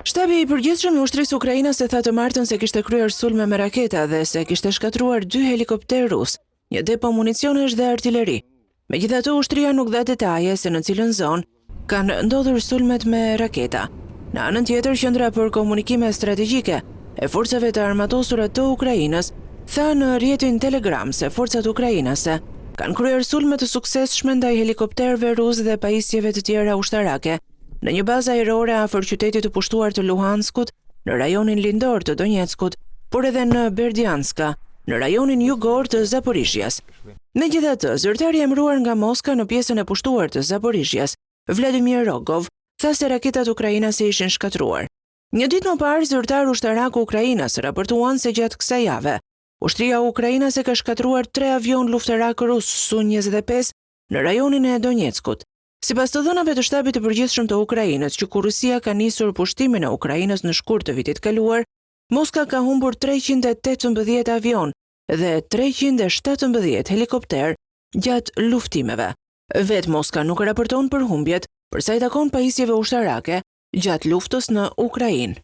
Shtabi i përgjithshëm i ushtrisë ukrainase tha të martën se kishte kryer sulme me raketa dhe se kishte shkatruar 2 helikopter rus, një depo municionesh dhe artilleri. Megjithatë, ushtria nuk dha detaje se në cilën zonë kanë ndodhur sulmet me raketa. Në anën tjetër, Qendra për Komunikime Strategjike e forcave të armatosura të Ukrainës tha në rrjetin Telegram se forcat ukrainase kanë kryer sulme të suksesshme ndaj helikopterëve rus dhe pajisjeve të tjera ushtarake në një bazë ajrore afër qytetit të pushtuar të Luhanskut, në rajonin lindor të Donjeckut, por edhe në Berdianska, në rajonin jugor të Zaporizhjas. Megjithatë, zyrtari emëruar nga Moska në pjesën e pushtuar të Zaporizhjas, Vladimir Rogov, tha se raketat ukrainase ishin shkatruar. Një ditë më parë, zyrtar ushtarak Ukrainas raportuan se gjatë kësaj jave, ushtria ukrainase ka shkatruar 3 avion luftarak rus Su-25 në rajonin e Donjeckut. Sipas të dhënave të shtabit të përgjithshëm të Ukrainës, që kur Rusia ka nisur pushtimin e Ukrainës në shkurt të vitit kaluar, Moska ka humbur 318 avion dhe 317 helikopter gjatë luftimeve. Vetë Moska nuk raporton për humbjet, përsa i takon pajisjeve ushtarake gjatë luftës në Ukrainë.